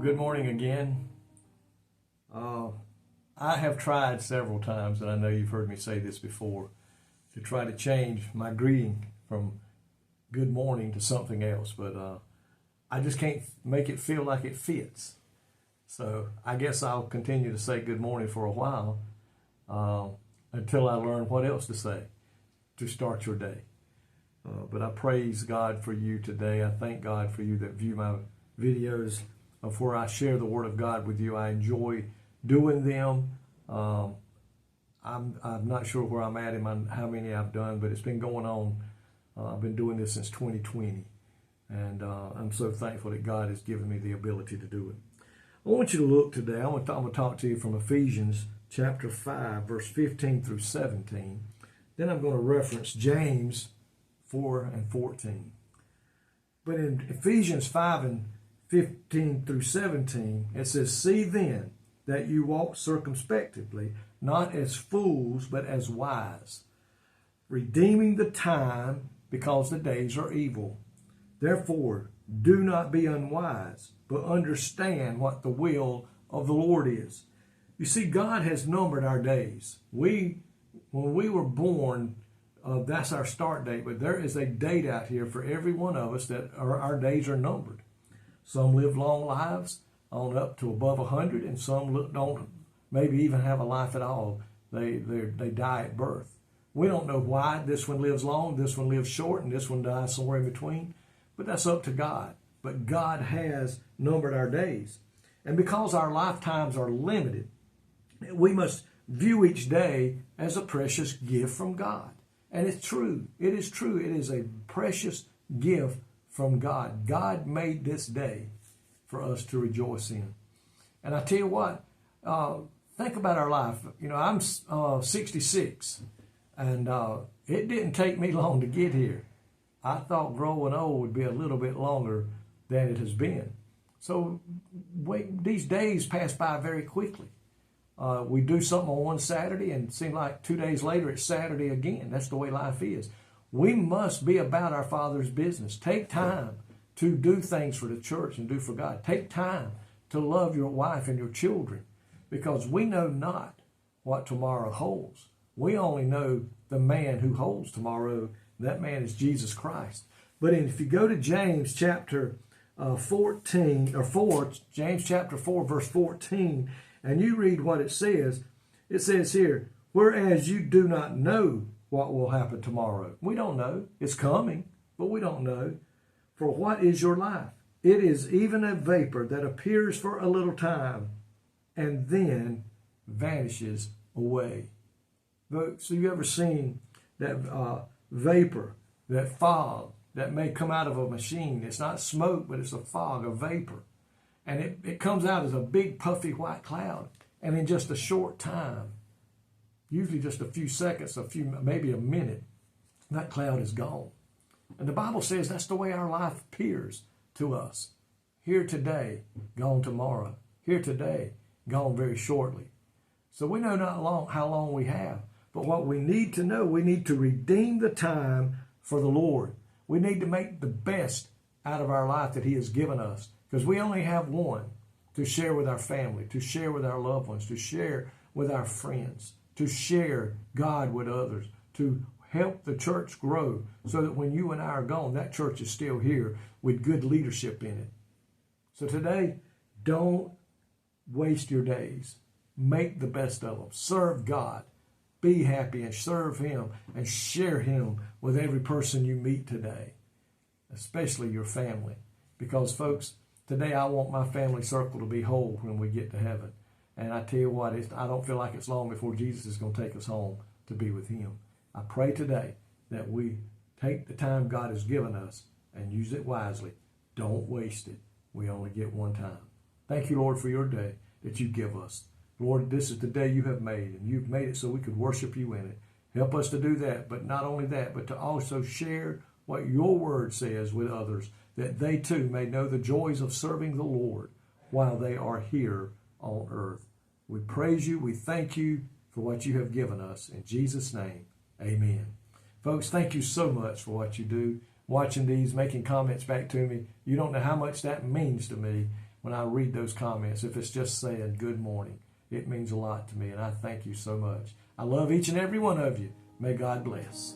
Good morning again. I have tried several times, and I know you've heard me say this before, to try to change my greeting from good morning to something else, but I just can't make it feel like it fits. So I guess I'll continue to say good morning for a while until I learn what else to say to start your day. But I praise God for you today. I thank God for you that view my videos of where I share the Word of God with you. I enjoy doing them. I'm not sure where I'm at in how many I've done, but it's been going on. I've been doing this since 2020, and I'm so thankful that God has given me the ability to do it. I want you to look today. I'm going to talk to you from Ephesians chapter 5, verse 15 through 17. Then I'm going to reference James 4 and 14. But in Ephesians 5 and 15 through 17, it says, "See then that you walk circumspectly, not as fools, but as wise, redeeming the time, because the days are evil. Therefore, do not be unwise, but understand what the will of the Lord is." You see, God has numbered our days. When we were born, that's our start date, but there is a date out here for every one of us that our days are numbered. Some live long lives on up to above 100, and some don't maybe even have a life at all. They die at birth. We don't know why this one lives long, this one lives short, and this one dies somewhere in between, but that's up to God. But God has numbered our days. And because our lifetimes are limited, we must view each day as a precious gift from God. And it's true. It is true. It is a precious gift from God. God made this day for us to rejoice in. And I tell you what, think about our life. You know, I'm 66, and it didn't take me long to get here. I thought growing old would be a little bit longer than it has been. So these days pass by very quickly. We do something on one Saturday, and it seems like 2 days later it's Saturday again. That's the way life is. We must be about our Father's business. Take time to do things for the church and do for God. Take time to love your wife and your children, because we know not what tomorrow holds. We only know the man who holds tomorrow. That man is Jesus Christ. But if you go to James chapter 4, James chapter 4, verse 14, and you read what it says here, "Whereas you do not know what will happen tomorrow." We don't know. It's coming, but we don't know. "For what is your life? It is even a vapor that appears for a little time and then vanishes away." So you ever seen that vapor, that fog that may come out of a machine? It's not smoke, but it's a fog, a vapor. And it comes out as a big puffy white cloud. And in just a short time, usually just a few seconds, maybe a minute, that cloud is gone. And the Bible says that's the way our life appears to us. Here today, gone tomorrow. Here today, gone very shortly. So we know not how long we have. But what we need to know, we need to redeem the time for the Lord. We need to make the best out of our life that He has given us, because we only have one to share with our family, to share with our loved ones, to share with our friends, to share God with others, to help the church grow, so that when you and I are gone, that church is still here with good leadership in it. So today, don't waste your days. Make the best of them. Serve God. Be happy and serve Him and share Him with every person you meet today, especially your family. Because, folks, today I want my family circle to be whole when we get to heaven. And I tell you what, I don't feel like it's long before Jesus is going to take us home to be with Him. I pray today that we take the time God has given us and use it wisely. Don't waste it. We only get one time. Thank you, Lord, for your day that you give us. Lord, this is the day you have made, and you've made it so we could worship you in it. Help us to do that, but not only that, but to also share what your word says with others, that they too may know the joys of serving the Lord while they are here on earth. We praise you. We thank you for what you have given us. In Jesus' name, amen. Folks, thank you so much for what you do, watching these, making comments back to me. You don't know how much that means to me. when I read those comments, if it's just saying good morning, it means a lot to me, and I thank you so much. I love each and every one of you. May God bless.